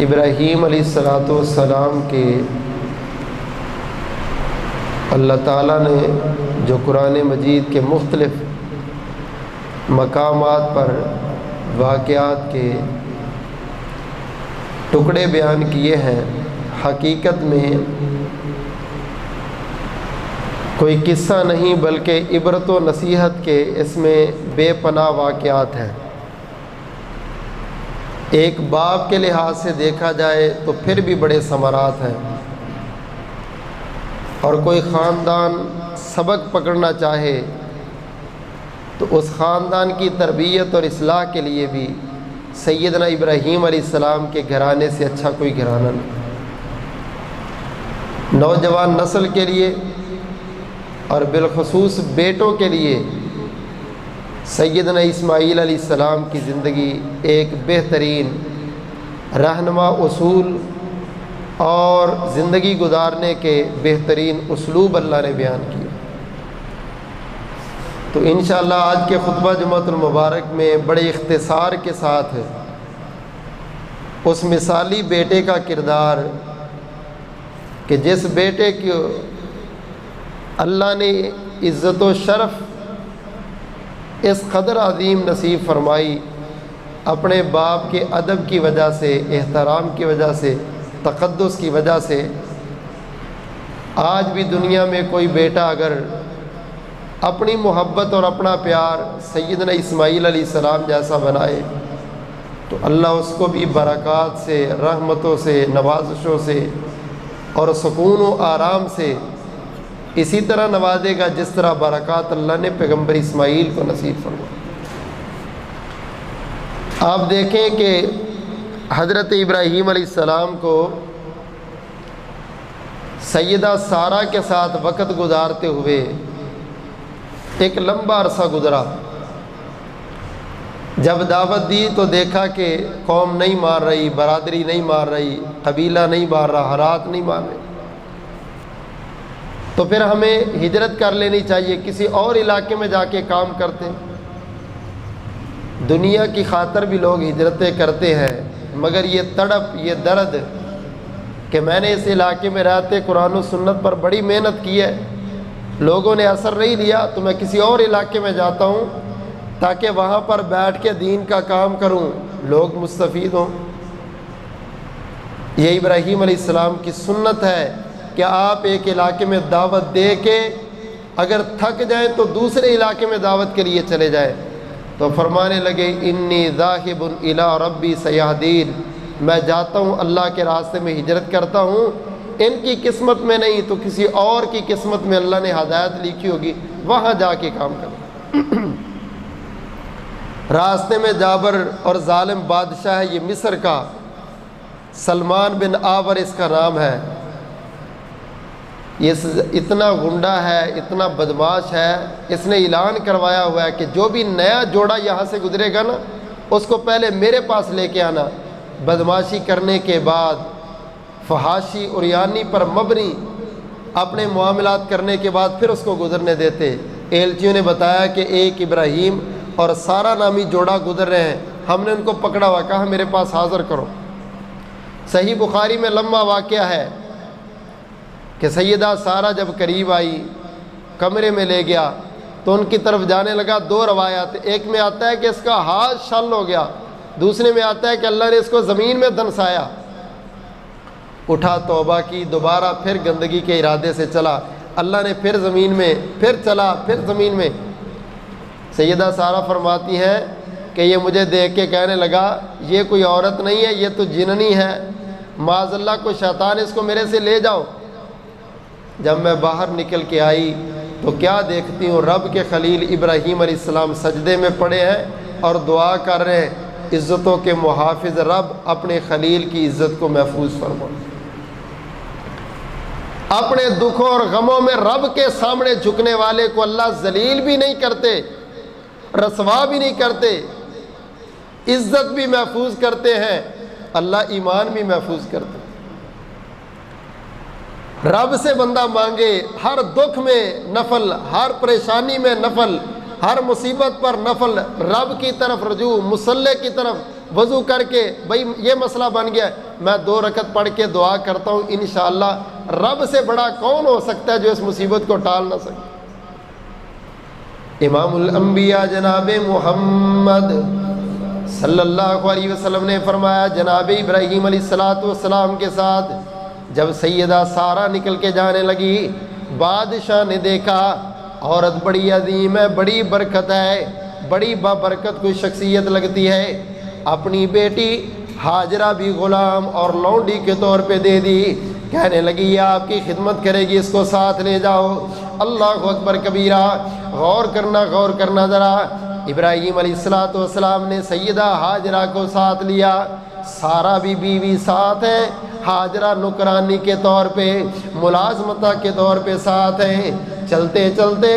ابراہیم علیہ السلام کے اللہ تعالیٰ نے جو قرآن مجید کے مختلف مقامات پر واقعات کے ٹکڑے بیان کیے ہیں، حقیقت میں کوئی قصہ نہیں بلکہ عبرت و نصیحت کے اس میں بے پناہ واقعات ہیں۔ ایک باپ کے لحاظ سے دیکھا جائے تو پھر بھی بڑے ثمرات ہیں، اور کوئی خاندان سبق پکڑنا چاہے تو اس خاندان کی تربیت اور اصلاح کے لیے بھی سیدنا ابراہیم علیہ السلام کے گھرانے سے اچھا کوئی گھرانہ نہیں۔ نوجوان نسل کے لیے اور بالخصوص بیٹوں کے لیے سیدنا اسماعیل علیہ السلام کی زندگی ایک بہترین رہنما اصول اور زندگی گزارنے کے بہترین اسلوب اللہ نے بیان کیا۔ تو انشاءاللہ آج کے خطبہ جمعۃ المبارک میں بڑے اختصار کے ساتھ اس مثالی بیٹے کا کردار کہ جس بیٹے کو اللہ نے عزت و شرف اس قدر عظیم نصیب فرمائی، اپنے باپ کے ادب کی وجہ سے، احترام کی وجہ سے، تقدس کی وجہ سے، آج بھی دنیا میں کوئی بیٹا اگر اپنی محبت اور اپنا پیار سیدنا اسماعیل علیہ السلام جیسا بنائے تو اللہ اس کو بھی برکات سے، رحمتوں سے، نوازشوں سے اور سکون و آرام سے اسی طرح نوازے گا جس طرح برکات اللہ نے پیغمبر اسماعیل کو نصیب فرمائی۔ آپ دیکھیں کہ حضرت ابراہیم علیہ السلام کو سیدہ سارہ کے ساتھ وقت گزارتے ہوئے ایک لمبا عرصہ گزرا۔ جب دعوت دی تو دیکھا کہ قوم نہیں مان رہی، برادری نہیں مان رہی، قبیلہ نہیں مان رہا، حالات نہیں مان رہے، تو پھر ہمیں ہجرت کر لینی چاہیے، کسی اور علاقے میں جا کے کام کرتے ہیں۔ دنیا کی خاطر بھی لوگ ہجرتیں کرتے ہیں، مگر یہ تڑپ، یہ درد کہ میں نے اس علاقے میں رہتے قرآن و سنت پر بڑی محنت کی ہے، لوگوں نے اثر نہیں لیا تو میں کسی اور علاقے میں جاتا ہوں تاکہ وہاں پر بیٹھ کے دین کا کام کروں، لوگ مستفید ہوں۔ یہ ابراہیم علیہ السلام کی سنت ہے کہ آپ ایک علاقے میں دعوت دے کے اگر تھک جائیں تو دوسرے علاقے میں دعوت کے لیے چلے جائیں۔ تو فرمانے لگے انی ذاہب الی ربی سیہدین، میں جاتا ہوں اللہ کے راستے میں ہجرت کرتا ہوں، ان کی قسمت میں نہیں تو کسی اور کی قسمت میں اللہ نے ہدایت لکھی ہوگی، وہاں جا کے کام کرو۔ راستے میں جابر اور ظالم بادشاہ ہے یہ مصر کا، سلمان بن آور اس کا نام ہے، یہ اتنا غنڈہ ہے، اتنا بدماش ہے، اس نے اعلان کروایا ہوا ہے کہ جو بھی نیا جوڑا یہاں سے گزرے گا نا اس کو پہلے میرے پاس لے کے آنا۔ بدماشی کرنے کے بعد، فحاشی اور یعنی پر مبنی اپنے معاملات کرنے کے بعد پھر اس کو گزرنے دیتے۔ ایلچیوں نے بتایا کہ ایک ابراہیم اور سارا نامی جوڑا گزر رہے ہیں، ہم نے ان کو پکڑا ہوا، کہا میرے پاس حاضر کرو۔ صحیح بخاری میں لمبا واقعہ ہے کہ سیدہ سارہ جب قریب آئی، کمرے میں لے گیا تو ان کی طرف جانے لگا۔ دو روایات، ایک میں آتا ہے کہ اس کا ہاتھ شل ہو گیا، دوسرے میں آتا ہے کہ اللہ نے اس کو زمین میں دنسایا۔ اٹھا، توبہ کی، دوبارہ پھر گندگی کے ارادے سے چلا، اللہ نے پھر زمین میں، پھر چلا، پھر زمین میں۔ سیدہ سارہ فرماتی ہیں کہ یہ مجھے دیکھ کے کہنے لگا یہ کوئی عورت نہیں ہے، یہ تو جننی ہے، معاذ اللہ کو شیطان اس کو میرے سے لے جاؤ۔ جب میں باہر نکل کے آئی تو کیا دیکھتی ہوں، رب کے خلیل ابراہیم علیہ السلام سجدے میں پڑے ہیں اور دعا کر رہے ہیں، عزتوں کے محافظ رب اپنے خلیل کی عزت کو محفوظ فرما۔ اپنے دکھوں اور غموں میں رب کے سامنے جھکنے والے کو اللہ ذلیل بھی نہیں کرتے، رسوا بھی نہیں کرتے، عزت بھی محفوظ کرتے ہیں، اللہ ایمان بھی محفوظ کرتے ہیں۔ رب سے بندہ مانگے، ہر دکھ میں نفل، ہر پریشانی میں نفل، ہر مصیبت پر نفل، رب کی طرف رجوع، مصلی کی طرف وضو کر کے بھائی یہ مسئلہ بن گیا ہے، میں 2 رکعت پڑھ کے دعا کرتا ہوں، انشاءاللہ رب سے بڑا کون ہو سکتا ہے جو اس مصیبت کو ٹال نہ سکے۔ امام الانبیاء جناب محمد صلی اللہ علیہ وسلم نے فرمایا، جناب ابراہیم علیہ السلام کے ساتھ جب سیدہ سارہ نکل کے جانے لگی، بادشاہ نے دیکھا عورت بڑی عظیم ہے، بڑی برکت ہے، بڑی بابرکت کوئی شخصیت لگتی ہے، اپنی بیٹی ہاجرہ بھی غلام اور لونڈی کے طور پہ دے دی، کہنے لگی یہ آپ کی خدمت کرے گی، اس کو ساتھ لے جاؤ۔ اللہ اکبر کبیرہ، غور کرنا ذرا، ابراہیم علیہ السلام نے سیدہ ہاجرہ کو ساتھ لیا، سارہ بھی بیوی ساتھ ہے، ہاجرہ نکرانی کے طور پہ، ملازمتہ کے طور پہ ساتھ ہیں، چلتے چلتے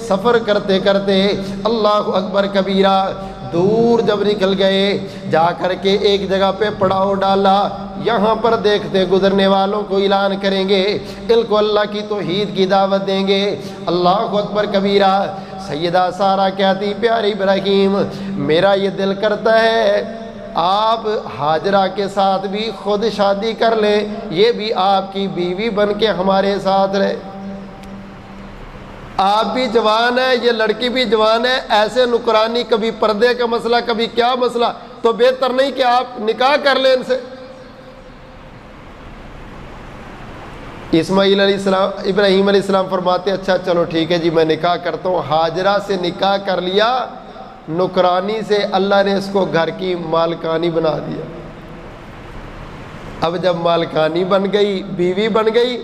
سفر کرتے کرتے اللہ اکبر کبیرہ دور جب نکل گئے، جا کر کے ایک جگہ پہ پڑاؤ ڈالا، یہاں پر دیکھتے گزرنے والوں کو اعلان کریں گے، ان کو اللہ کی توحید کی دعوت دیں گے۔ اللہ اکبر کبیرہ، سیدہ سارہ کہتی پیارے ابراہیم میرا یہ دل کرتا ہے آپ ہاجرہ کے ساتھ بھی خود شادی کر لیں، یہ بھی آپ کی بیوی بن کے ہمارے ساتھ رہے، آپ بھی جوان ہیں، یہ لڑکی بھی جوان ہے، ایسے نکرانی کبھی پردے کا مسئلہ کبھی کیا مسئلہ، تو بہتر نہیں کہ آپ نکاح کر لیں ان سے۔ ابراہیم علیہ السلام فرماتے اچھا چلو ٹھیک ہے جی میں نکاح کرتا ہوں۔ ہاجرہ سے نکاح کر لیا، نکرانی سے اللہ نے اس کو گھر کی مالکانی بنا دیا۔ اب جب مالکانی بن گئی، بیوی بن گئی،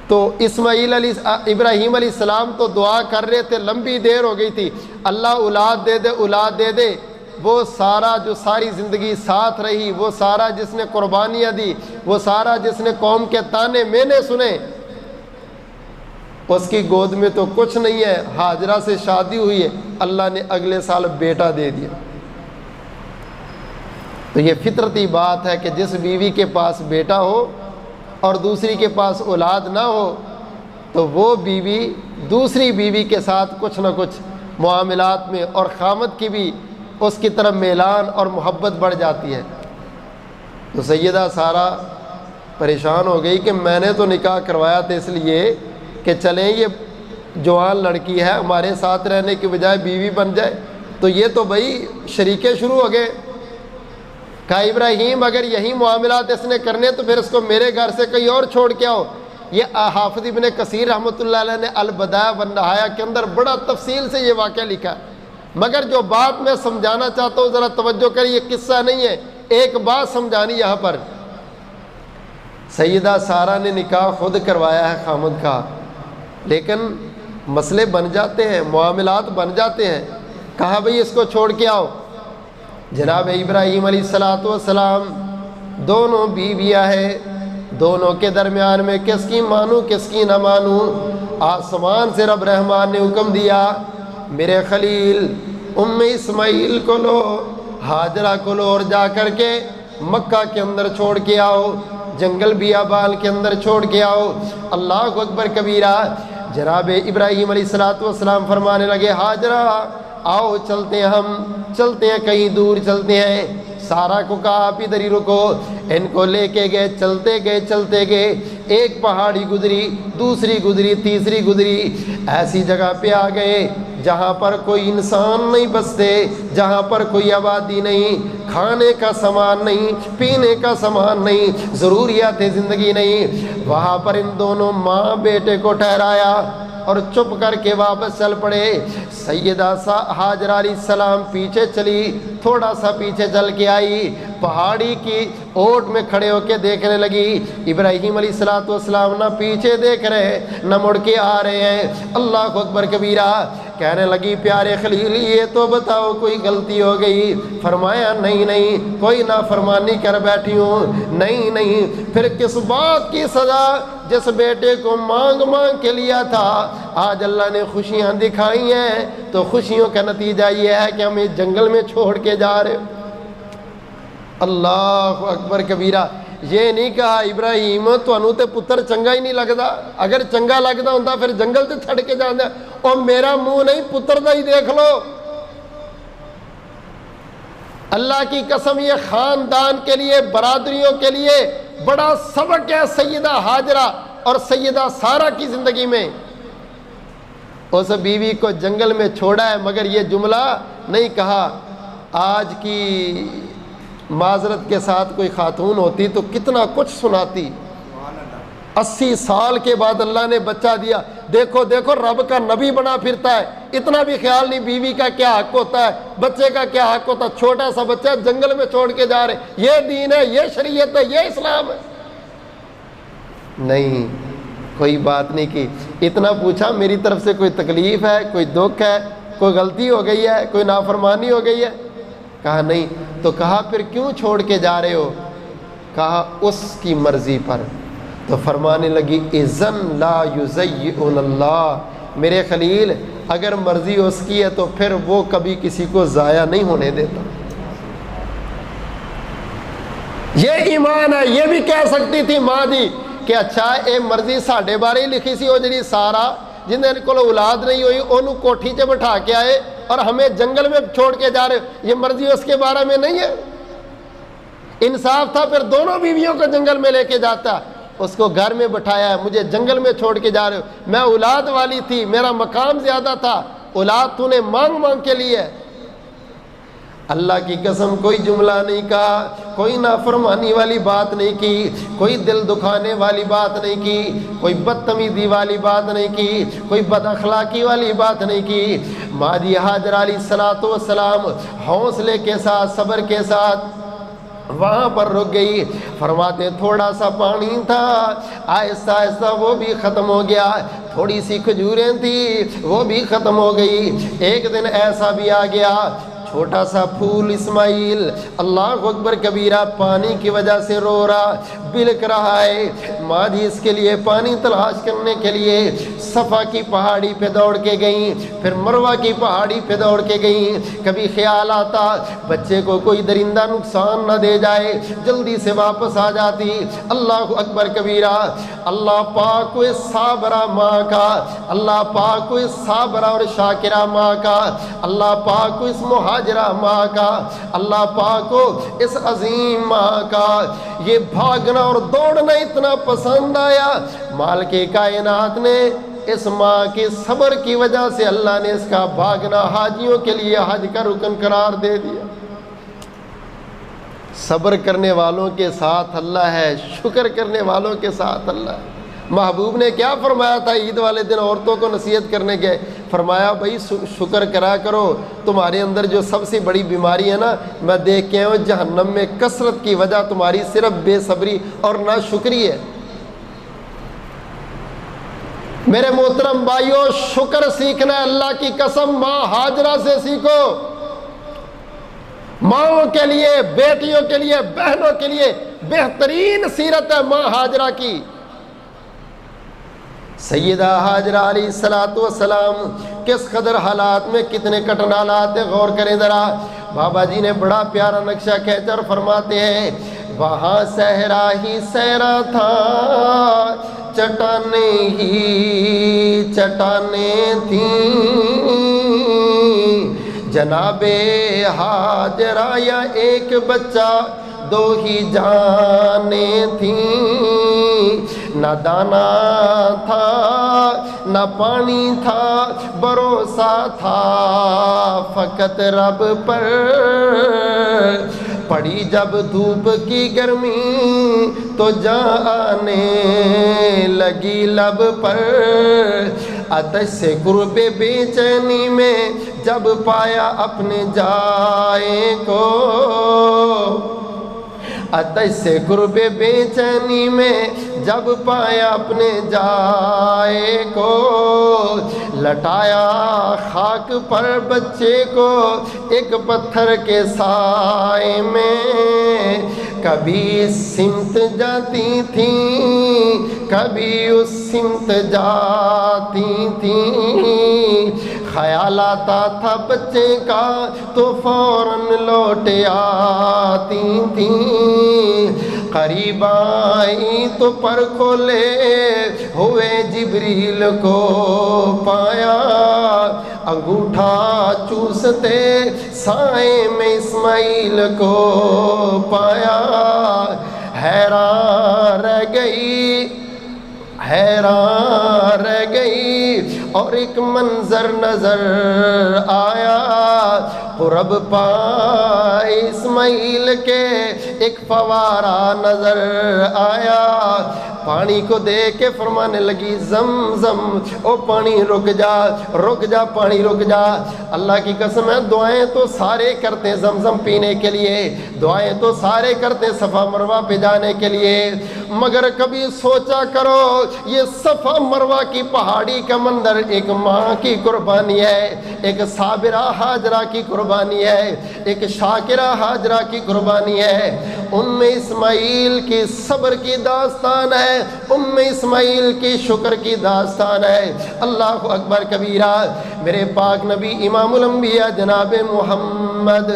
تو ابراہیم علیہ السلام تو دعا کر رہے تھے، لمبی دیر ہو گئی تھی، اللہ اولاد دے دے اولاد دے دے۔ وہ سارا جو ساری زندگی ساتھ رہی، وہ سارا جس نے قربانیاں دی، وہ سارا جس نے قوم کے تانے مینے سنے، اس کی گود میں تو کچھ نہیں ہے، ہاجرہ سے شادی ہوئی ہے، اللہ نے اگلے سال بیٹا دے دیا۔ تو یہ فطرتی بات ہے کہ جس بیوی کے پاس بیٹا ہو اور دوسری کے پاس اولاد نہ ہو، تو وہ بیوی دوسری بیوی کے ساتھ کچھ نہ کچھ معاملات میں اور خامد کی بھی اس کی طرف میلان اور محبت بڑھ جاتی ہے۔ تو سیدہ سارہ پریشان ہو گئی کہ میں نے تو نکاح کروایا تھا اس لیے کہ چلیں یہ جوان لڑکی ہے ہمارے ساتھ رہنے کی بجائے بیوی بن جائے، تو یہ تو بھائی شریکے شروع ہو گئے۔ کہا ابراہیم اگر یہی معاملات اس نے کرنے تو پھر اس کو میرے گھر سے کہیں اور چھوڑ کے آؤ۔ یہ حافظ ابن کثیر رحمۃ اللہ علیہ نے البدایہ والنہایہ کے اندر بڑا تفصیل سے یہ واقعہ لکھا، مگر جو بات میں سمجھانا چاہتا ہوں ذرا توجہ کریں، یہ قصہ نہیں ہے، ایک بات سمجھانی یہاں پر۔ سیدہ سارہ نے نکاح خود کروایا ہے خامد کا، لیکن مسئلے بن جاتے ہیں، معاملات بن جاتے ہیں، کہا بھئی اس کو چھوڑ کے آؤ۔ جناب ابراہیم علیہ السلام دونوں بیویاں ہیں، دونوں کے درمیان میں کس کی مانوں کس کی نہ مانوں۔ آسمان سے رب رحمان نے حکم دیا میرے خلیل اسماعیل کو لو، ہاجرہ کو لو اور جا کر کے مکہ کے اندر چھوڑ کے آؤ، جنگل بیابان کے اندر چھوڑ کے آؤ۔ اللہ اکبر کبیرہ، جناب ابراہیم علیہ السلام فرمانے لگے ہاجرہ آؤ چلتے ہیں، ہم چلتے ہیں، کہیں دور چلتے ہیں۔ سارہ کو کہا آپ ادھر ہی رکو، ان کو لے کے گئے، چلتے گئے، ایک پہاڑی گزری، دوسری گزری، تیسری گزری، ایسی جگہ پہ آ گئے جہاں پر کوئی انسان نہیں بستے، جہاں پر کوئی آبادی نہیں، کھانے کا سامان نہیں، پینے کا سامان نہیں، ضروریات زندگی نہیں۔ وہاں پر ان دونوں ماں بیٹے کو ٹھہرایا اور چپ کر کے واپس چل پڑے۔ سیدہ ہاجرہ علیہ السلام پیچھے چلی، تھوڑا سا پیچھے چل کے آئی، پہاڑی کی اوٹ میں کھڑے ہو کے دیکھنے لگی، ابراہیم علیہ السلام نہ پیچھے دیکھ رہے نہ مڑ کے آ رہے ہیں۔ اللہ اکبر کبیرہ، کہنے لگی پیارے خلیل یہ تو بتاؤ کوئی غلطی ہو گئی؟ فرمایا نہیں کوئی نافرمانی کر بیٹھی ہوں، نہیں۔ پھر کس بات کی سزا؟ جس بیٹے کو مانگ کے لیا تھا، آج اللہ نے خوشیاں دکھائی ہیں، تو خوشیوں کا نتیجہ یہ ہے کہ ہمیں جنگل میں چھوڑ کے جا رہے۔ اللہ اکبر کبیرہ، یہ نہیں کہا ابراہیم تانوں تے پتر چنگا ہی نہیں لگدا، اگر چنگا لگدا ہوندا پھر جنگل تے چھڑ کے جاندا، اور میرا منہ نہیں پتر دا ہی دیکھ لو۔ اللہ کی قسم یہ خاندان کے لیے، برادریوں کے لیے بڑا سبق ہے سیدہ ہاجرہ اور سیدہ سارہ کی زندگی میں۔ اس بیوی کو جنگل میں چھوڑا ہے، مگر یہ جملہ نہیں کہا۔ آج کی معذرت کے ساتھ کوئی خاتون ہوتی تو کتنا کچھ سناتی۔ 80 سال کے بعد اللہ نے بچہ دیا، دیکھو دیکھو رب کا نبی بنا پھرتا ہے، اتنا بھی خیال نہیں بیوی کا کیا حق ہوتا ہے، بچے کا کیا حق ہوتا ہے۔ چھوٹا سا بچہ جنگل میں چھوڑ کے جا رہے، یہ دین ہے، یہ شریعت ہے، یہ اسلام ہے۔ نہیں، کوئی بات نہیں کی، اتنا پوچھا میری طرف سے کوئی تکلیف ہے، کوئی دکھ ہے، کوئی غلطی ہو گئی ہے، کوئی نافرمانی ہو گئی ہے؟ کہا نہیں۔ تو کہا پھر کیوں چھوڑ کے جا رہے ہو؟ کہا اس کی مرضی پر۔ تو فرمانے لگی اذن لا یضیعن اللہ، میرے خلیل اگر مرضی اس کی ہے تو پھر وہ کبھی کسی کو ضائع نہیں ہونے دیتا۔ یہ ایمان ہے۔ یہ بھی کہہ سکتی تھی ماں دی کہ اچھا اے مرضی ساڈے بارے ہی لکھی سی، وہ جڑی سارا جن کو اولاد نہیں ہوئی انہوں کوٹھی سے بٹھا کے آئے اور ہمیں جنگل میں چھوڑ کے جا رہے، یہ مرضی اس کے بارے میں نہیں ہے؟ انصاف تھا پھر دونوں بیویوں کو جنگل میں لے کے جاتا، اس کو گھر میں بٹھایا ہے، مجھے جنگل میں چھوڑ کے جا رہے ہو، میں اولاد والی تھی، میرا مقام زیادہ تھا، اولاد تو نے مانگ مانگ کے لیے۔ اللہ کی قسم کوئی جملہ نہیں کہا، کوئی نافرمانی والی بات نہیں کی، کوئی دل دکھانے والی بات نہیں کی، کوئی بدتمیزی والی بات نہیں کی، کوئی بد اخلاقی والی بات نہیں کی۔ مادی ہاجرہ علیہ الصلوۃ والسلام حوصلے کے ساتھ، صبر کے ساتھ وہاں پر رک گئی۔ فرماتے تھوڑا سا پانی تھا، آہستہ آہستہ وہ بھی ختم ہو گیا، تھوڑی سی کھجوریں تھی وہ بھی ختم ہو گئی۔ ایک دن ایسا بھی آ گیا، چھوٹا سا پھول اسماعیل اللہ اکبر کبیرہ پانی کی وجہ سے رو رہا، بلک رہا ہے۔ ماں جی اس کے لیے پانی تلاش کرنے کے لیے صفا کی پہاڑی پہ دوڑ کے گئیں، پھر مروہ کی پہاڑی پہ دوڑ کے گئیں۔ کبھی خیال آتا بچے کو کوئی درندہ نقصان نہ دے جائے، جلدی سے واپس آ جاتی۔ اللہ اکبر کبیرہ، اللہ پاک کو اس صابرہ ماں کا، اللہ پاک کو اس صابرہ اور شاکرہ ماں کا، اللہ پاک کو اس مہاجرہ ماں کا، اللہ پاک کو اس عظیم ماں کا یہ بھاگنا اور دوڑنا اتنا پسند آیا۔ مالک کائنات نے اس ماں کے صبر کی وجہ سے اللہ نے اس کا بھاگنا حاجیوں کے لیے حج کا رکن قرار دے دیا۔ صبر کرنے والوں کے ساتھ اللہ ہے، شکر کرنے والوں کے ساتھ اللہ ہے۔ محبوب نے کیا فرمایا تھا عید والے دن عورتوں کو نصیحت کرنے کے؟ فرمایا بھائی شکر کرا کرو، تمہارے اندر جو سب سے بڑی بیماری ہے نا، میں دیکھ کے ہوں جہنم میں کثرت کی وجہ تمہاری صرف بے صبری اور ناشکری ہے۔ میرے محترم بھائیوں، شکر سیکھنا ہے، اللہ کی قسم ماں ہاجرہ سے سیکھو۔ ماؤں کے لیے، بیٹیوں کے لیے، بہنوں کے لیے بہترین سیرت ہے ماں ہاجرہ کی۔ سیدہ ہاجرہ علیہ الصلوۃ والسلام کس قدر حالات میں، کتنے کٹن حالات ہیں، غور کریں ذرا۔ بابا جی نے بڑا پیارا نقشہ کھینچا اور فرماتے ہیں وہاں صحرا ہی صحرا تھا، چٹانیں ہی چٹانیں تھیں، جناب ہاجرہ یا ایک بچہ دو ہی جانیں تھیں، نہ دانا تھا نہ پانی تھا، بھروسہ تھا فقط رب پر، پڑی جب دھوپ کی گرمی تو جان آنے لگی لب پر، آتش سے قرب بے چینی میں جب پایا اپنے جائے کو، آتش سے قرب بے چینی میں جب پایا اپنے جائے کو، لٹایا خاک پر بچے کو ایک پتھر کے سائے میں، کبھی سمت جاتی تھیں کبھی اس سمت جاتی تھیں، خیال آتا تھا بچے کا تو فوراً لوٹ آتی تھیں، قریب آئی تو پر کھولے ہوئے جبریل کو پایا، انگوٹھا چوستے سائے میں اسماعیل کو پایا، حیران رہ گئی، حیران رہ گئی، اور ایک منظر نظر آیا، قرب پائے اسماعیل کے ایک فوارہ نظر آیا، پانی کو دیکھ کے فرمانے لگی زمزم، او پانی رک جا، رک جا، پانی رک جا۔ اللہ کی قسم ہے دعائیں تو سارے کرتے ہیں زمزم پینے کے لیے، دعائیں تو سارے کرتے ہیں صفا مروہ پہ جانے کے لیے، مگر کبھی سوچا کرو یہ صفا مروہ کی پہاڑی کا منظر ایک ماں کی قربانی ہے، ایک صابرہ ہاجرہ کی قربانی ہے، ایک شاکرہ ہاجرہ کی قربانی ہے، اسماعیل کی صبر کی داستان ہے، اسماعیل کی شکر کی داستان ہے۔ اللہ اکبر کبیرہ۔ میرے پاک نبی امام الانبیاء جناب محمد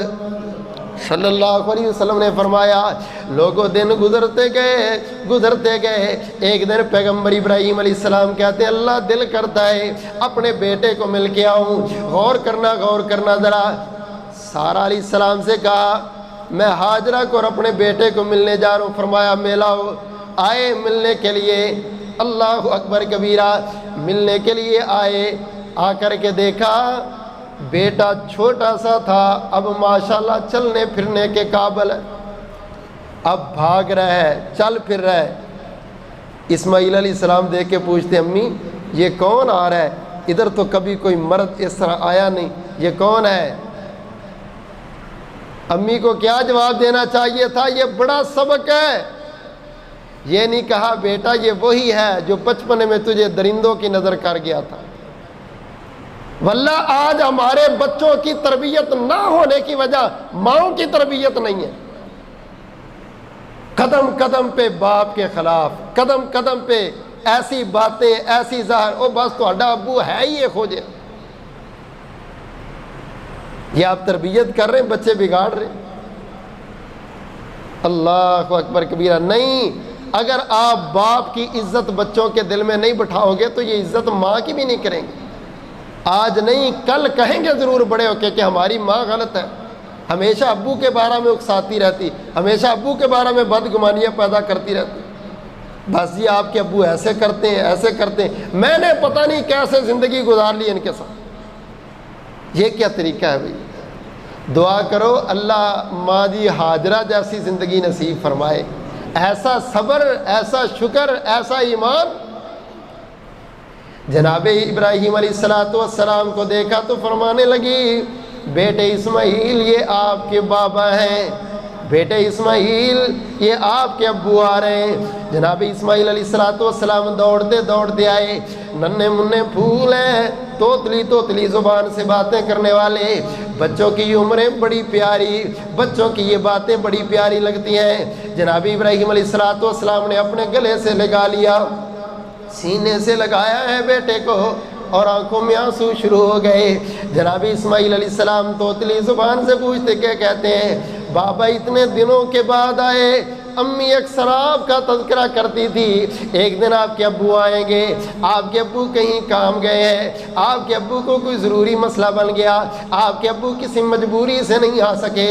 صلی اللہ علیہ وسلم نے فرمایا لوگوں دن گزرتے گئے، ایک دن پیغمبر ابراہیم علیہ السلام کہتے ہیں اللہ دل کرتا ہے اپنے بیٹے کو مل کے آؤں، غور کرنا ذرا۔ سارا علیہ السلام سے کہا میں ہاجرہ کو اور اپنے بیٹے کو ملنے جا رہا ہوں، فرمایا میلاؤ، آئے ملنے کے لیے۔ اللہ اکبر کبیرہ، ملنے کے لیے آئے، آ کر کے دیکھا بیٹا چھوٹا سا تھا، اب ماشاءاللہ چلنے پھرنے کے قابل ہے، اب بھاگ رہا ہے، چل پھر رہا ہے۔ اسماعیل علیہ السلام دیکھ کے پوچھتے امی یہ کون آ رہا ہے؟ ادھر تو کبھی کوئی مرد اس طرح آیا نہیں، یہ کون ہے؟ امی کو کیا جواب دینا چاہیے تھا؟ یہ بڑا سبق ہے۔ یہ نہیں کہا بیٹا یہ وہی ہے جو بچپن میں تجھے درندوں کی نظر کر گیا تھا۔ واللہ آج ہمارے بچوں کی تربیت نہ ہونے کی وجہ ماؤں کی تربیت نہیں ہے، قدم قدم پہ باپ کے خلاف، قدم قدم پہ ایسی باتیں، ایسی ظاہر، او بس تہاڈا ابو ہے ہی یہ کھوجے۔ یہ آپ تربیت کر رہے ہیں، بچے بگاڑ رہے ہیں۔ اللہ اکبر کبیرہ۔ نہیں، اگر آپ باپ کی عزت بچوں کے دل میں نہیں بٹھاؤ گے تو یہ عزت ماں کی بھی نہیں کریں گے۔ آج نہیں کل کہیں گے ضرور بڑے ہو کے کہ ہماری ماں غلط ہے، ہمیشہ ابو کے بارے میں اکساتی رہتی، ہمیشہ ابو کے بارے میں بدگمانیاں پیدا کرتی رہتی، بس یہ آپ کے ابو ایسے کرتے ہیں، ایسے کرتے ہیں، میں نے پتہ نہیں کیسے زندگی گزار لی ان کے ساتھ۔ یہ کیا طریقہ ہے بھائی؟ دعا کرو اللہ ماں جی ہاجرہ جیسی زندگی نصیب فرمائے، ایسا صبر، ایسا شکر، ایسا ایمان۔ جناب ابراہیم علیہ السلام کو دیکھا تو فرمانے لگی بیٹے اسماعیل یہ آپ کے بابا ہیں، بیٹے اسماعیل یہ آپ کے ابو آ رہے ہیں۔ جناب اسماعیل علیہ السلام دوڑتے آئے، ننھے منھے پھول ہیں، توتلی زبان سے باتیں کرنے والے، بچوں کی یہ عمریں بڑی پیاری، بچوں کی یہ باتیں بڑی پیاری لگتی ہیں۔ جناب ابراہیم علیہ السلام نے اپنے گلے سے لگا لیا، سینے سے لگایا ہے بیٹے کو، اور آنکھوں میں آنسو شروع ہو گئے۔ جناب اسماعیل علیہ السلام توتلی زبان سے پوچھتے کیا کہتے ہیں؟ بابا اتنے دنوں کے بعد آئے، امی اکثر آپ کا تذکرہ کرتی تھی ایک دن آپ کے ابو آئیں گے، آپ کے ابو کہیں کام گئے ہیں، آپ کے ابو کو کوئی ضروری مسئلہ بن گیا، آپ کے ابو کسی مجبوری سے نہیں آ سکے۔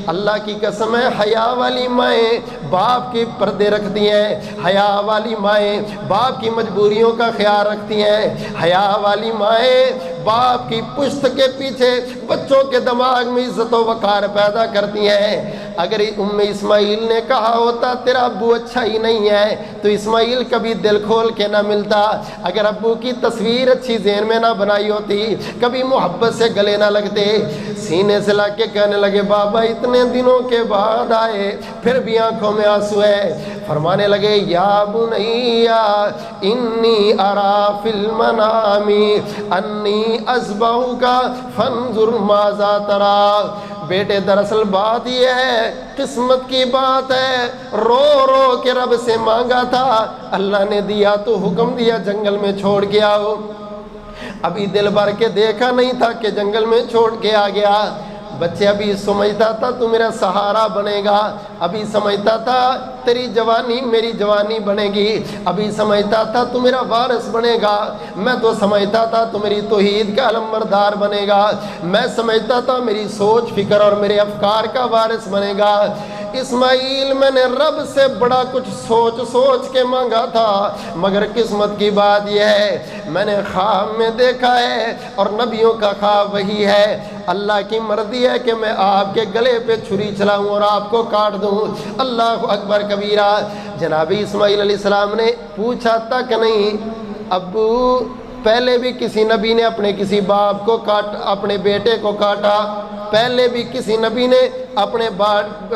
اللہ کی قسم ہے حیا والی مائیں باپ کے پردے رکھتی ہیں، حیا والی مائیں باپ کی مجبوریوں کا خیال رکھتی ہیں، حیا والی مائیں باپ کی پشت کے پیچھے بچوں کے دماغ میں عزت و وقار پیدا کرتی ہیں۔ اگر اسماعیل نے کہا ہوتا تیرا ابو اچھا ہی نہیں ہے تو اسماعیل کبھی دل کھول کے نہ ملتا، اگر ابو کی تصویر اچھی ذہن میں نہ بنائی ہوتی کبھی محبت سے گلے نہ لگتے۔ سینے سے لگ کے کہنے لگے بابا اتنے دنوں کے بعد آئے پھر بھی آنکھوں میں آنسو ہے۔ فرمانے لگے یا بنیا انی ارا فی المنام انی اذبحک فانظر ماذا تری۔ بیٹے دراصل بات یہ ہے، قسمت کی بات ہے، رو رو کے رب سے مانگا تھا، اللہ نے دیا تو حکم دیا جنگل میں چھوڑ کے آؤ، ابھی دل بھر کے دیکھا نہیں تھا کہ جنگل میں چھوڑ کے آ گیا۔ بچے ابھی سمجھتا تھا تو میرا سہارا بنے گا، ابھی سمجھتا تھا تیری جوانی میری جوانی بنے گی، ابھی سمجھتا تھا تو میرا وارث بنے گا، میں تو سمجھتا تھا تو میری توحید کا علمبردار بنے گا، میں سمجھتا تھا میری سوچ فکر اور میرے افکار کا وارث بنے گا۔ اسماعیل میں نے رب سے بڑا کچھ سوچ سوچ کے مانگا تھا، مگر قسمت کی بات یہ ہے میں نے خواب میں دیکھا ہے، اور نبیوں کا خواب وہی ہے، اللہ کی مرضی ہے کہ میں آپ کے گلے پہ چھری چلاؤں اور آپ کو کاٹ دوں۔ اللہ اکبر کبیرہ۔ جناب اسماعیل علیہ السلام نے پوچھا تک نہیں، ابو پہلے بھی کسی نبی نے اپنے کسی باپ کو اپنے بیٹے کو کاٹا، پہلے بھی کسی نبی نے اپنے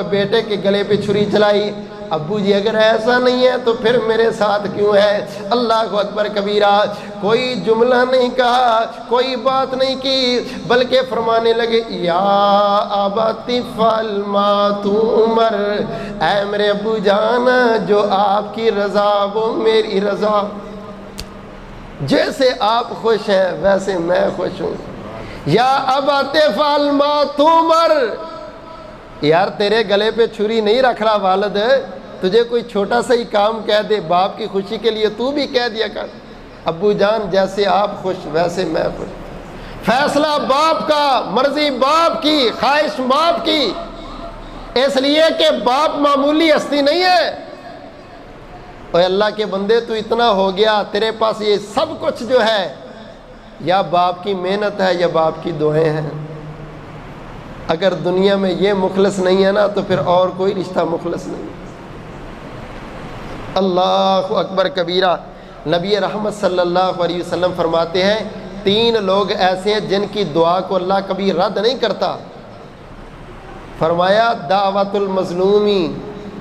بیٹے کے گلے پہ چھری چلائی، ابو جی اگر ایسا نہیں ہے تو پھر میرے ساتھ کیوں ہے؟ اللہ اکبر کبیرہ۔ کوئی جملہ نہیں کہا، کوئی بات نہیں کی، بلکہ فرمانے لگے یا ابت افعل ما تؤمر، اے میرے ابو جان جو آپ کی رضا وہ میری رضا، جیسے آپ خوش ہیں ویسے میں خوش ہوں۔ یا ابت افعل ما تؤمر، یار تیرے گلے پہ چھری نہیں رکھ رہا والد، تجھے کوئی چھوٹا سا ہی کام کہہ دے باپ کی خوشی کے لیے تو بھی کہہ دیا کر، ابو جان جیسے آپ خوش ویسے میں خوش۔ فیصلہ باپ کا، مرضی باپ کی، خواہش باپ کی، اس لیے کہ باپ معمولی ہستی نہیں ہے۔ اے اللہ کے بندے تو اتنا ہو گیا، تیرے پاس یہ سب کچھ جو ہے یا باپ کی محنت ہے یا باپ کی دعائیں ہیں۔ اگر دنیا میں یہ مخلص نہیں ہے نا تو پھر اور کوئی رشتہ مخلص نہیں۔ اللہ اکبر کبیرہ۔ نبی رحمت صلی اللہ علیہ وسلم فرماتے ہیں 3 لوگ ایسے ہیں جن کی دعا کو اللہ کبھی رد نہیں کرتا۔ فرمایا دعوت المظلومی،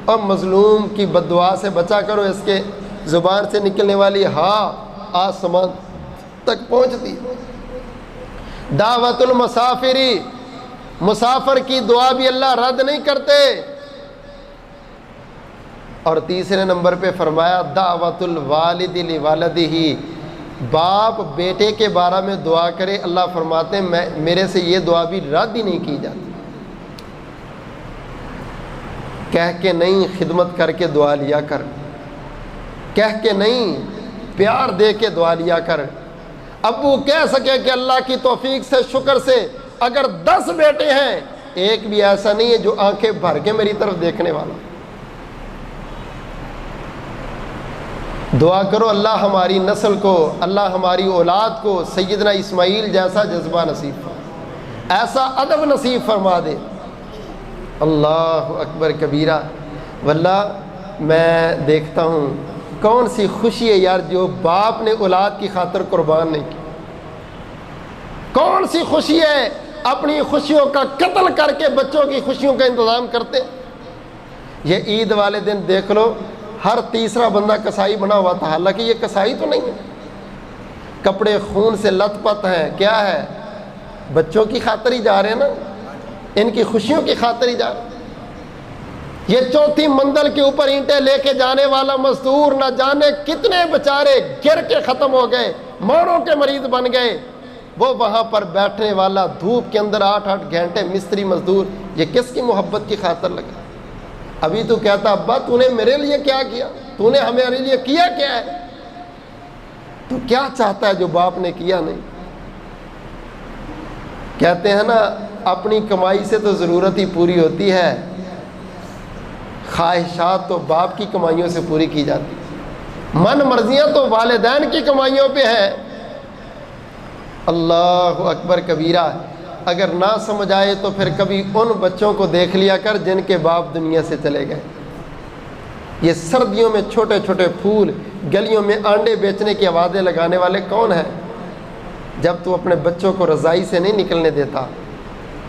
اور مظلوم کی بد دعا سے بچا کرو، اس کے زبان سے نکلنے والی ہاں آسمان تک پہنچتی۔ دعوت المسافری، مسافر کی دعا بھی اللہ رد نہیں کرتے۔ اور تیسرے نمبر پہ فرمایا دعوت الوالد لولدہ، باپ بیٹے کے بارے میں دعا کرے، اللہ فرماتے ہیں میرے سے یہ دعا بھی رد ہی نہیں کی جاتی۔ کہہ کے نہیں، خدمت کر کے دعا لیا کر، کہہ کے نہیں، پیار دے کے دعا لیا کر۔ ابو کہہ سکے کہ اللہ کی توفیق سے شکر سے اگر 10 بیٹے ہیں، ایک بھی ایسا نہیں ہے جو آنکھیں بھر کے میری طرف دیکھنے والا۔ دعا کرو اللہ ہماری نسل کو، اللہ ہماری اولاد کو سیدنا اسماعیل جیسا جذبہ نصیب فرما، ایسا ادب نصیب فرما دے۔ اللہ اکبر کبیرہ۔ واللہ میں دیکھتا ہوں کون سی خوشی ہے یار جو باپ نے اولاد کی خاطر قربان نہیں کی، کون سی خوشی ہے اپنی خوشیوں کا قتل کر کے بچوں کی خوشیوں کا انتظام کرتے۔ یہ عید والے دن دیکھ لو، ہر تیسرا بندہ کسائی بنا ہوا تھا، حالانکہ یہ کسائی تو نہیں ہے، کپڑے خون سے لت پت ہیں، کیا ہے بچوں کی خاطر ہی جا رہے ہیں نا، ان کی خوشیوں کی خاطر ہی جا رہے ہیں۔ یہ 4تھی منزل کے اوپر اینٹیں لے کے جانے والا مزدور نہ جانے کتنے بیچارے گر کے ختم ہو گئے، موڑوں کے مریض بن گئے، وہ وہاں پر بیٹھنے والا دھوپ کے اندر 8-8 گھنٹے مستری مزدور، یہ کس کی محبت کی خاطر لگا؟ ابھی تو کہتا ابا تو نے میرے لیے کیا کیا، تو نے ہمارے لیے کیا کیا ہے؟ تو کیا چاہتا ہے جو باپ نے کیا نہیں؟ کہتے ہیں نا اپنی کمائی سے تو ضرورت ہی پوری ہوتی ہے، خواہشات تو باپ کی کمائیوں سے پوری کی جاتی، من مرضیاں تو والدین کی کمائیوں پہ ہے۔ اللہ اکبر کبیرہ۔ اگر نہ سمجھ آئے تو پھر کبھی ان بچوں کو دیکھ لیا کر جن کے باپ دنیا سے چلے گئے۔ یہ سردیوں میں چھوٹے چھوٹے پھول، گلیوں میں آنڈے بیچنے کی آوازیں لگانے والے کون ہیں؟ جب تو اپنے بچوں کو رضائی سے نہیں نکلنے دیتا،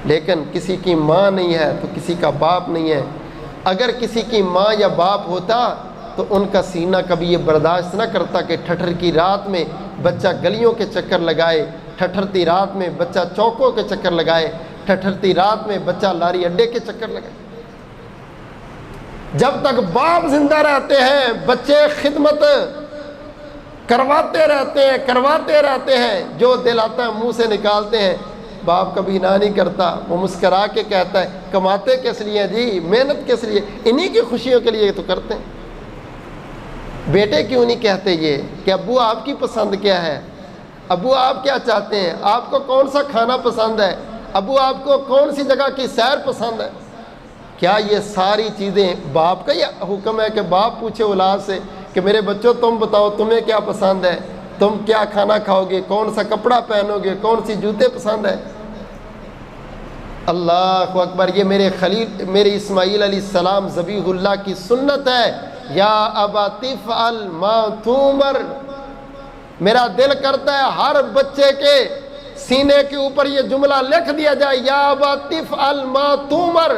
لیکن کسی کی ماں نہیں ہے تو کسی کا باپ نہیں ہے۔ اگر کسی کی ماں یا باپ ہوتا تو ان کا سینہ کبھی یہ برداشت نہ کرتا کہ ٹھٹر کی رات میں بچہ گلیوں کے چکر لگائے، ٹھٹرتی رات میں بچہ چوکوں کے چکر لگائے، ٹھٹرتی رات میں بچہ لاری اڈے کے چکر لگائے۔ جب تک باپ زندہ رہتے ہیں بچے خدمت کرواتے رہتے ہیں، جو دل آتا ہے منہ سے نکالتے ہیں۔ باپ کبھی نہ نہیں کرتا، وہ مسکرا کے کہتا ہے کماتے کس لیے ہیں جی، محنت کس لیے، انہی کی خوشیوں کے لیے تو کرتے ہیں۔ بیٹے کیوں نہیں کہتے یہ کہ ابو آپ کی پسند کیا ہے، ابو آپ کیا چاہتے ہیں، آپ کو کون سا کھانا پسند ہے، ابو آپ کو کون سی جگہ کی سیر پسند ہے؟ کیا یہ ساری چیزیں باپ کا یہ حکم ہے کہ باپ پوچھے اولاد سے کہ میرے بچوں تم بتاؤ تمہیں کیا پسند ہے، تم کیا کھانا کھاؤ گے، کون سا کپڑا پہنو گے، کون سی جوتے پسند ہے؟ اللہ اکبر، یہ میرے خلیل میرے اسماعیل علیہ السلام ذبیح اللہ کی سنت ہے، یا ابا تفعل ما تؤمر۔ میرا دل کرتا ہے ہر بچے کے سینے کے اوپر یہ جملہ لکھ دیا جائے، یا ابا تفعل ما تؤمر،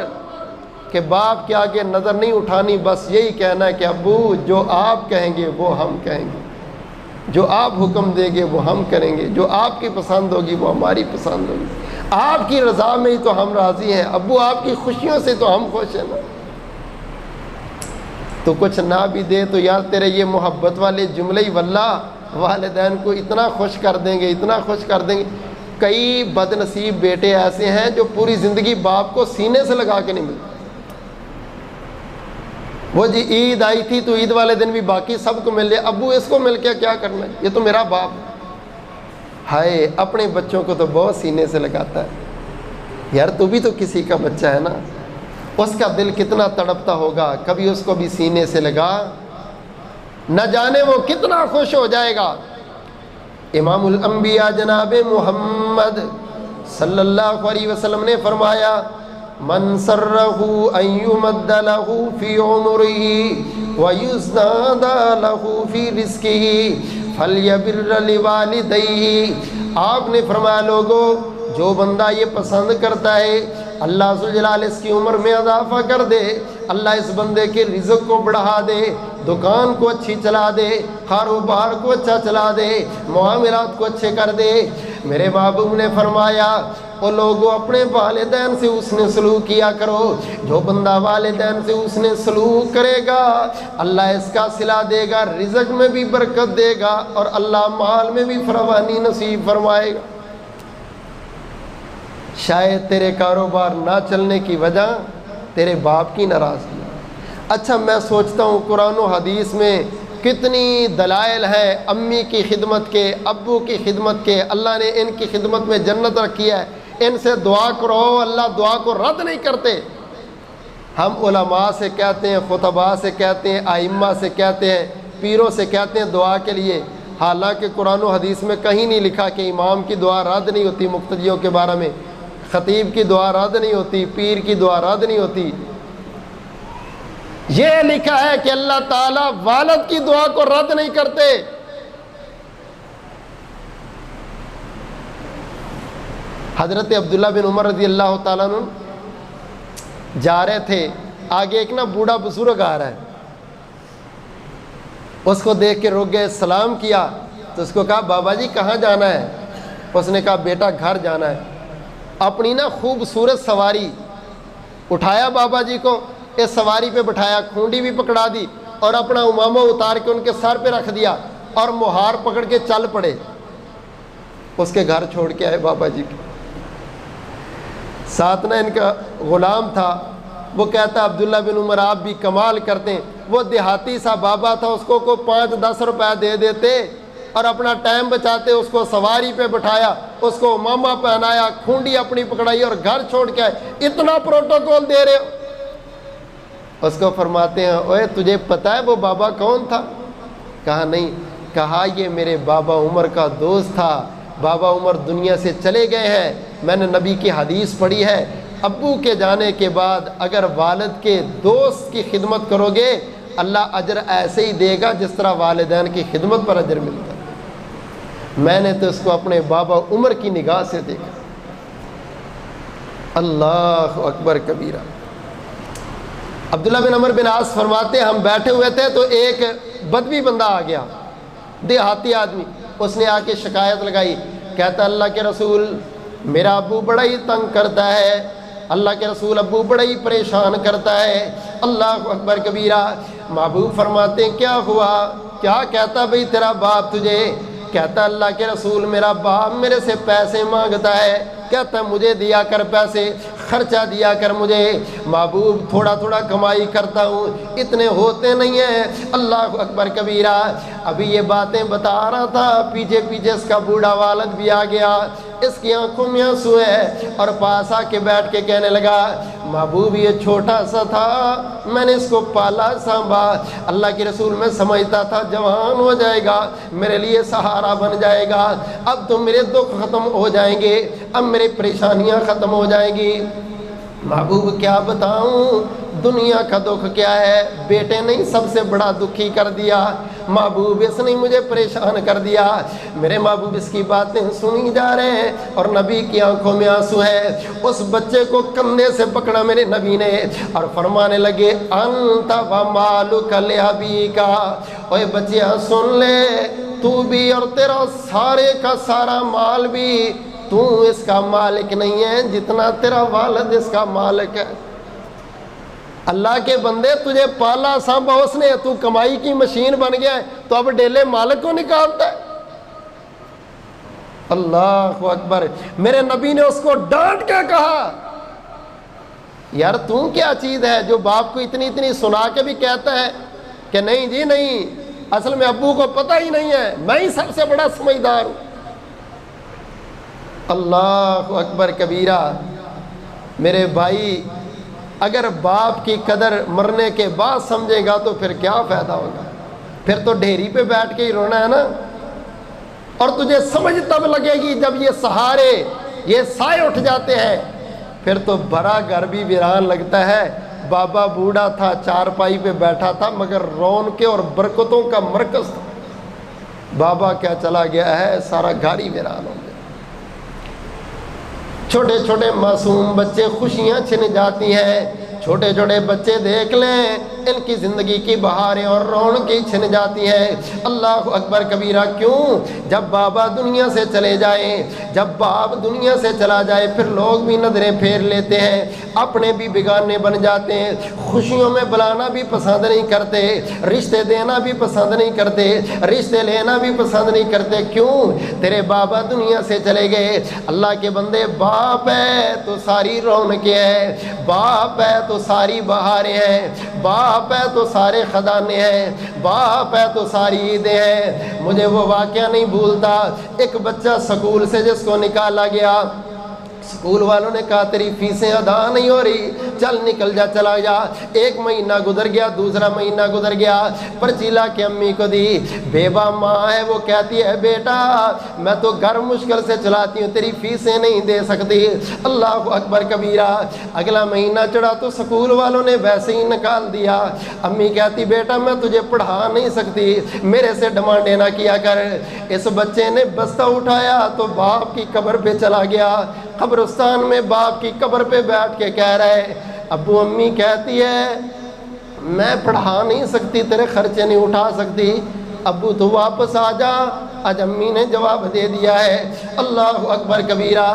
کہ باپ کے آگے نظر نہیں اٹھانی، بس یہی کہنا ہے کہ ابو جو آپ کہیں گے وہ ہم کہیں گے، جو آپ حکم دیں گے وہ ہم کریں گے، جو آپ کی پسند ہوگی وہ ہماری پسند ہوگی، آپ کی رضا میں ہی تو ہم راضی ہیں، ابو آپ کی خوشیوں سے تو ہم خوش ہیں نا۔ تو کچھ نہ بھی دے تو یار تیرے یہ محبت والے جملے ہی واللہ والدین کو اتنا خوش کر دیں گے، اتنا خوش کر دیں گے۔ کئی بد نصیب بیٹے ایسے ہیں جو پوری زندگی باپ کو سینے سے لگا کے نہیں ملتے۔ وہ جی عید آئی تھی تو عید والے دن بھی باقی سب کو مل لیا، ابو اس کو مل کے کیا کرنا ہے، یہ تو میرا باپ ہے۔ ہائے، اپنے بچوں کو تو بہت سینے سے لگاتا ہے، یار تو بھی تو کسی کا بچہ ہے نا، اس کا دل کتنا تڑپتا ہوگا، کبھی اس کو بھی سینے سے لگا، نہ جانے وہ کتنا خوش ہو جائے گا۔ امام الانبیاء جناب محمد صلی اللہ علیہ وسلم نے فرمایا، من سرہ ان یمد لہ فی عمرہ ویزداد لہ فی رزقہ فلیبر لوالدیہ۔ آپ نے فرمایا لوگو، جو بندہ یہ پسند کرتا ہے اللہ ذوالجلال اس کی عمر میں اضافہ کر دے، اللہ اس بندے کے رزق کو بڑھا دے، دکان کو اچھی چلا دے، کاروبار کو اچھا چلا دے، معاملات کو اچھے کر دے۔ میرے محبوب نے فرمایا وہ لوگوں اپنے والدین سے اس نے سلوک کیا کرو، جو بندہ والدین سے اس نے سلوک کرے گا اللہ اس کا صلہ دے گا، رزق میں بھی برکت دے گا اور اللہ مال میں بھی فراوانی نصیب فرمائے گا۔ شاید تیرے کاروبار نہ چلنے کی وجہ تیرے باپ کی ناراضگی۔ اچھا میں سوچتا ہوں قرآن و حدیث میں کتنی دلائل ہیں امی کی خدمت کے، ابو کی خدمت کے، اللہ نے ان کی خدمت میں جنت رکھی ہے، ان سے دعا کرو، اللہ دعا کو رد نہیں کرتے۔ ہم علماء سے کہتے ہیں، خطباء سے کہتے ہیں، ائمہ سے کہتے ہیں، پیروں سے کہتے ہیں دعا کے لیے، حالانکہ قرآن و حدیث میں کہیں نہیں لکھا کہ امام کی دعا رد نہیں ہوتی، مقتدیوں کے بارے میں خطیب کی دعا رد نہیں ہوتی، پیر کی دعا رد نہیں ہوتی۔ یہ لکھا ہے کہ اللہ تعالیٰ والد کی دعا کو رد نہیں کرتے۔ حضرت عبداللہ بن عمر رضی اللہ تعالیٰ عنہ جا رہے تھے، آگے ایک نا بوڑھا بزرگ آ رہا ہے، اس کو دیکھ کے رک گئے، سلام کیا تو اس کو کہا بابا جی کہاں جانا ہے؟ اس نے کہا بیٹا گھر جانا ہے۔ اپنی نا خوبصورت سواری اٹھایا، بابا جی کو اس سواری پہ بٹھایا، کھونڈی بھی پکڑا دی اور اپنا امامہ اتار کے ان کے سر پہ رکھ دیا اور مہار پکڑ کے چل پڑے، اس کے گھر چھوڑ کے آئے بابا جی کے ساتھ۔ نا ان کا غلام تھا، وہ کہتا عبداللہ بن عمر آپ بھی کمال کرتے ہیں، وہ دیہاتی سا بابا تھا، اس کو 5-10 روپے دے دیتے اور اپنا ٹائم بچاتے، اس کو سواری پہ بٹھایا، اس کو امامہ پہنایا، کھونڈی اپنی پکڑائی اور گھر چھوڑ کے آئے۔ اتنا پروٹوکول دے رہے ہو؟ اس کو فرماتے ہیں اوے تجھے پتہ ہے وہ بابا کون تھا؟ کہا نہیں۔ کہا یہ میرے بابا عمر کا دوست تھا، بابا عمر دنیا سے چلے گئے ہیں، میں نے نبی کی حدیث پڑھی ہے، ابو کے جانے کے بعد اگر والد کے دوست کی خدمت کرو گے اللہ اجر ایسے ہی دے گا جس طرح والدین کی خدمت پر اجر ملتا ہے۔ میں نے تو اس کو اپنے بابا عمر کی نگاہ سے دیکھا۔ اللہ اکبر کبیرہ۔ عبداللہ بن عمر بن عاص فرماتے ہیں ہم بیٹھے ہوئے تھے تو ایک بدوی بندہ آ گیا، دیہاتی آدمی، اس نے آ کے شکایت لگائی، کہتا اللہ کے رسول میرا ابو بڑا ہی تنگ کرتا ہے، اللہ کے رسول ابو بڑا ہی پریشان کرتا ہے۔ اللہ اکبر کبیرہ۔ محبوب فرماتے ہیں کیا ہوا؟ کیا کہتا بھئی تیرا باپ تجھے؟ کہتا اللہ کے رسول میرا باپ میرے سے پیسے مانگتا ہے، کہتا مجھے دیا کر پیسے، خرچہ دیا کر مجھے، محبوب تھوڑا تھوڑا کمائی کرتا ہوں، اتنے ہوتے نہیں ہیں۔ اللہ اکبر کبیرہ۔ ابھی یہ باتیں بتا رہا تھا، پیچھے پیچھے اس کا بوڑھا والد بھی آ گیا، اس کی آنکھوں میں آنسو ہے، اور پاس آ کے بیٹھ کے کہنے لگا محبوب یہ چھوٹا سا تھا، میں نے اس کو پالا سانبھا، اللہ کے رسول میں سمجھتا تھا جوان ہو جائے گا، میرے لیے سہارا بن جائے گا، اب تو میرے دکھ ختم ہو جائیں گے، اب میری پریشانیاں ختم ہو جائیں گی۔ محبوب کیا بتاؤں دنیا کا دکھ کیا ہے، بیٹے نے سب سے بڑا دکھی کر دیا، محبوب اس نے مجھے پریشان کر دیا۔ میرے محبوب اس کی باتیں سنی جا رہے ہیں اور نبی کی آنکھوں میں آنسو ہے۔ اس بچے کو کندھے سے پکڑا میرے نبی نے اور فرمانے لگے انت و مالک لابیک، اوے بچیا سن لے، تو بھی اور تیرا سارے کا سارا مال بھی، تو اس کا مالک نہیں ہے جتنا تیرا والد اس کا مالک ہے۔ اللہ کے بندے تجھے پالا سانبھا اس نے، تو کمائی کی مشین بن گیا ہے، تو اب ڈیلے مالک کو نکالتا ہے۔ اللہ اکبر۔ میرے نبی نے اس کو ڈانٹ کے کہا یار تو کیا چیز ہے جو باپ کو اتنی اتنی سنا کے بھی کہتا ہے کہ نہیں جی نہیں، اصل میں ابو کو پتہ ہی نہیں ہے، میں ہی سب سے بڑا سمجھدار ہوں۔ اللہ اکبر کبیرہ۔ میرے بھائی اگر باپ کی قدر مرنے کے بعد سمجھے گا تو پھر کیا فائدہ ہوگا، پھر تو ڈھیری پہ بیٹھ کے ہی رونا ہے نا۔ اور تجھے سمجھ تب لگے گی جب یہ سہارے یہ سائے اٹھ جاتے ہیں، پھر تو بڑا گھر بھی ویران لگتا ہے۔ بابا بوڑھا تھا، چارپائی پہ بیٹھا تھا، مگر رونقیں اور برکتوں کا مرکز تھا۔ بابا کیا چلا گیا ہے، سارا گھر ہی ویران ہو گیا۔ چھوٹے چھوٹے معصوم بچے خوشیاں چھن جاتی ہیں، چھوٹے چھوٹے بچے دیکھ لیں ان کی زندگی کی بہاریں اور رونقیں چھن جاتی ہیں۔ اللہ اکبر کبیرہ۔ کیوں؟ جب بابا دنیا سے چلے جائیں، جب باپ دنیا سے چلا جائے پھر لوگ بھی نظریں پھیر لیتے ہیں، اپنے بھی بیگانے بن جاتے ہیں، خوشیوں میں بلانا بھی پسند نہیں کرتے، رشتے دینا بھی پسند نہیں کرتے، رشتے لینا بھی پسند نہیں کرتے۔ کیوں؟ تیرے بابا دنیا سے چلے گئے۔ اللہ کے بندے باپ ہے تو ساری رونقیں ہیں، باپ ہے تو ساری بہاریں ہیں، باپ ہے تو سارے خزانے ہیں، باپ ہے تو ساری عیدیں ہیں۔ مجھے وہ واقعہ نہیں بھولتا، ایک بچہ سکول سے جس کو نکالا گیا، سکول والوں نے کہا تیری فیسیں ادا نہیں ہو رہی، چل نکل جا چلا جا۔ ایک مہینہ گزر گیا، دوسرا مہینہ گزر گیا، پرچی لا کے امی کو دی۔ بیوہ ماں ہے وہ کہتی ہے بیٹا میں تو گھر مشکل سے چلاتی ہوں، تیری فیسیں نہیں دے سکتی۔ اللہ اکبر کبیرہ۔ اگلا مہینہ چڑھا تو سکول والوں نے ویسے ہی نکال دیا۔ امی کہتی بیٹا میں تجھے پڑھا نہیں سکتی، میرے سے ڈیمانڈیں نہ کیا کر۔ اس بچے نے بستہ اٹھایا تو باپ کی قبر پہ چلا گیا، قبرستان میں باپ کی قبر پہ بیٹھ کے کہہ رہے ابو امی کہتی ہے میں پڑھا نہیں سکتی، تیرے خرچے نہیں اٹھا سکتی، ابو تو واپس آ جا۔ آج امی نے جواب دے دیا ہے۔ اللہ اکبر کبیرہ۔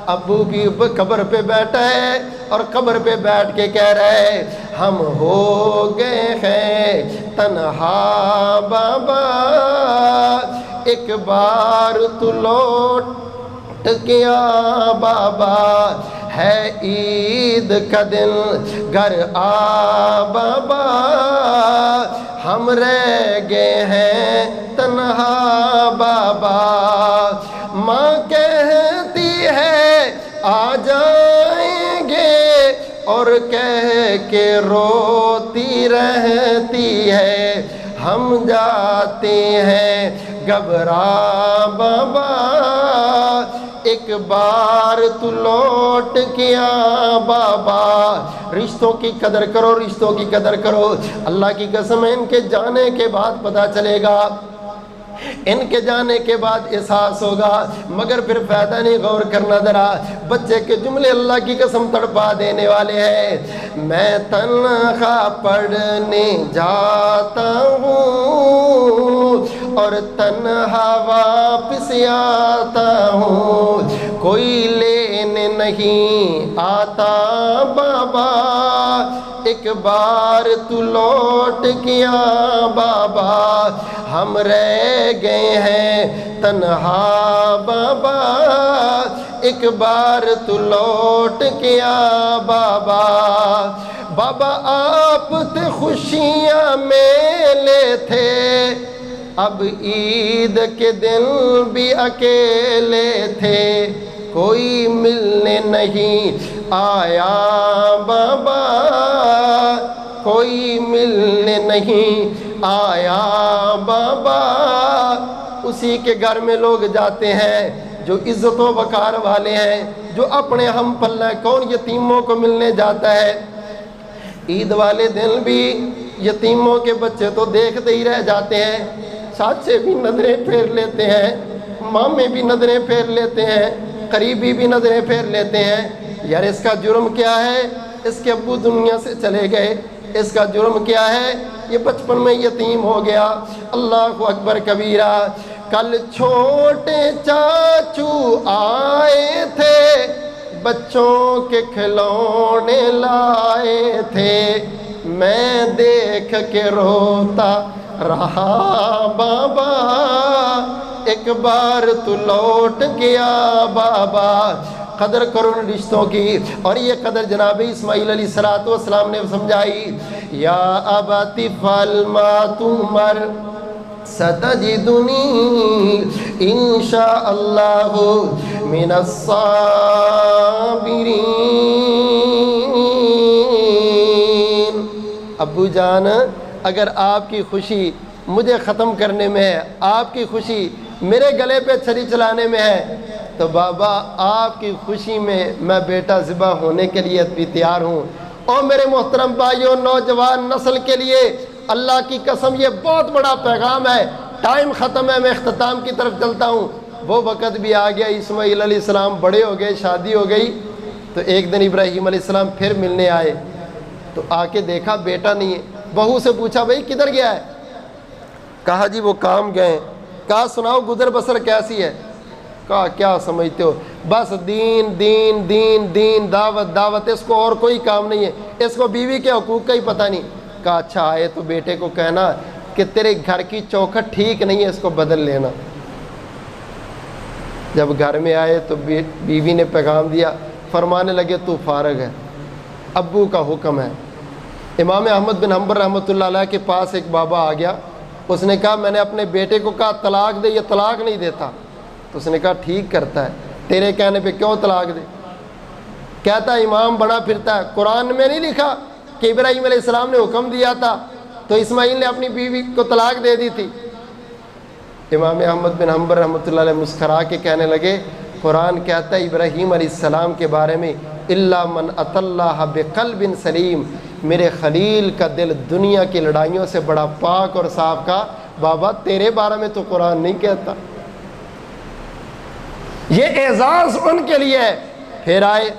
ابو کی قبر پہ بیٹھا ہے اور قبر پہ بیٹھ کے کہہ رہے ہم ہو گئے ہیں تنہا بابا، ایک بار تو لوٹ کیا بابا، ہے عید کا دن گھر آ بابا، ہم رہ گئے ہیں تنہا بابا۔ ماں کہتی ہے آ جائیں گے اور کہہ کے روتی رہتی ہے، ہم جاتے ہیں گھبرا بابا، ایک بار تو لوٹ کے آ بابا۔ رشتوں کی قدر کرو، رشتوں کی قدر کرو۔ اللہ کی قسم ہے ان کے جانے کے بعد پتہ چلے گا، ان کے جانے کے بعد احساس ہوگا، مگر پھر فائدہ نہیں غور کرنا ذرا۔ بچے کے جملے اللہ کی قسم تڑپا دینے والے ہیں۔ میں تنہا پڑھنے جاتا ہوں اور تنہا واپس آتا ہوں، کوئی لینے نہیں آتا بابا، ایک بار تو لوٹ کیا بابا، ہم رہ گئے ہیں تنہا بابا، ایک بار تو لوٹ کیا بابا۔ بابا آپ تھے خوشیاں میلے تھے، اب عید کے دن بھی اکیلے تھے، کوئی ملنے نہیں آیا بابا، کوئی ملنے نہیں آیا بابا۔ اسی کے گھر میں لوگ جاتے ہیں جو عزت و وقار والے ہیں، جو اپنے ہم پلہ، کون یتیموں کو ملنے جاتا ہے؟ عید والے دن بھی یتیموں کے بچے تو دیکھتے ہی رہ جاتے ہیں، چاچے بھی نظریں پھیر لیتے ہیں، مامے بھی نظریں پھیر لیتے ہیں، قریبی بھی نظریں پھیر لیتے ہیں۔ یار اس کا جرم کیا ہے؟ اس کے ابو دنیا سے چلے گئے، اس کا جرم کیا ہے؟ یہ بچپن میں یتیم ہو گیا۔ اللہ اکبر کبیرہ۔ کل چھوٹے چاچو آئے تھے، بچوں کے کھلونے لائے تھے، میں دیکھ کے روتا رہا بابا، ایک بار تو لوٹ گیا بابا۔ قدر کرو رشتوں کی، اور یہ قدر جناب اسماعیل علیہ السلام نے سمجھائی۔ یا ابتی افعل ما تؤمر ستجدنی انشاء اللہ من الصابرین۔ ابو جان، اگر آپ کی خوشی مجھے ختم کرنے میں ہے، آپ کی خوشی میرے گلے پہ چھری چلانے میں ہے، تو بابا آپ کی خوشی میں بیٹا ذبح ہونے کے لیے بھی تیار ہوں۔ اور میرے محترم بھائیوں، نوجوان نسل کے لیے اللہ کی قسم یہ بہت بڑا پیغام ہے۔ ٹائم ختم ہے، میں اختتام کی طرف چلتا ہوں۔ وہ وقت بھی آ گیا، اسماعیل علیہ السلام بڑے ہو گئے، شادی ہو گئی، تو ایک دن ابراہیم علیہ السلام پھر ملنے آئے، تو آ کے دیکھا بیٹا نہیں ہے۔ بہو سے پوچھا بھائی کدھر گیا ہے؟ کہا جی وہ کام گئے۔ کہا سناؤ گزر بسر کیسی ہے؟ کہا کیا سمجھتے ہو، بس دین دین دین دین، دعوت دعوت، اس کو اور کوئی کام نہیں ہے، اس کو بیوی کے حقوق کا ہی پتہ نہیں۔ کہا اچھا آئے تو بیٹے کو کہنا کہ تیرے گھر کی چوکھٹ ٹھیک نہیں ہے، اس کو بدل لینا۔ جب گھر میں آئے تو بیوی نے پیغام دیا، فرمانے لگے تو فارغ ہے، ابو کا حکم ہے۔ امام احمد بن حنبل رحمۃ اللہ علیہ کے پاس ایک بابا آ گیا، اس نے کہا میں نے اپنے بیٹے کو کہا طلاق دے، یہ طلاق نہیں دیتا۔ تو اس نے کہا ٹھیک کرتا ہے، تیرے کہنے پہ کیوں طلاق دے؟ کہتا امام بنا پھرتا ہے، قرآن میں نہیں لکھا کہ ابراہیم علیہ السلام نے حکم دیا تھا تو اسماعیل نے اپنی بیوی کو طلاق دے دی تھی؟ امام احمد بن حنبل رحمۃ اللہ علیہ مسکرا کے کہنے لگے قرآن کہتا ہے ابراہیم علیہ السلام کے بارے میں الا من اتی اللہ بقلب سلیم، میرے خلیل کا دل دنیا کی لڑائیوں سے بڑا پاک اور صاف کا۔ بابا تیرے بارے میں تو قرآن نہیں کہتا۔ یہ اعزاز ان کے لیے ہے۔ پھر آئے،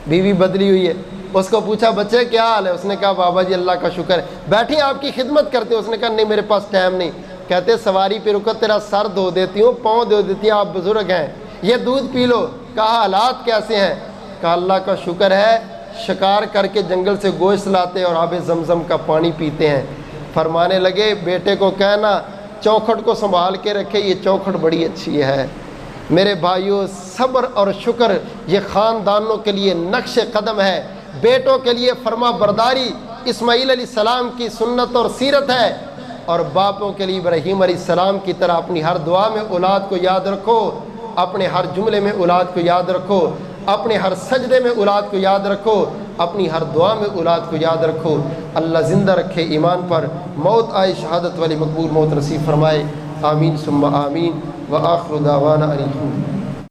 بیوی بدلی ہوئی ہے، اس کو پوچھا بچے کیا حال ہے؟ اس نے کہا بابا جی اللہ کا شکر ہے، بیٹھی آپ کی خدمت کرتے۔ اس نے کہا نہیں میرے پاس ٹائم نہیں۔ کہتے سواری پہ رکو، تیرا سر دھو دیتی ہوں، پاؤں دھو دیتی ہوں، آپ بزرگ ہیں، یہ دودھ پی لو۔ کہا حالات کیسے ہیں؟ کہا اللہ کا شکر ہے، شکار کر کے جنگل سے گوشت لاتے اور آب زمزم کا پانی پیتے ہیں۔ فرمانے لگے بیٹے کو کہنا چوکھٹ کو سنبھال کے رکھے، یہ چوکھٹ بڑی اچھی ہے۔ میرے بھائیوں، صبر اور شکر یہ خاندانوں کے لیے نقش قدم ہے، بیٹوں کے لیے فرما برداری اسماعیل علیہ السلام کی سنت اور سیرت ہے، اور باپوں کے لیے ابراہیم علیہ السلام کی طرح اپنی ہر دعا میں اولاد کو یاد رکھو، اپنے ہر جملے میں اولاد کو یاد رکھو، اپنے ہر سجدے میں اولاد کو یاد رکھو، اپنی ہر دعا میں اولاد کو یاد رکھو۔ اللہ زندہ رکھے ایمان پر، موت آئے شہادت والی مقبول موت نصیب فرمائے، آمین ثم آمین، وآخر دعوانا الحمد۔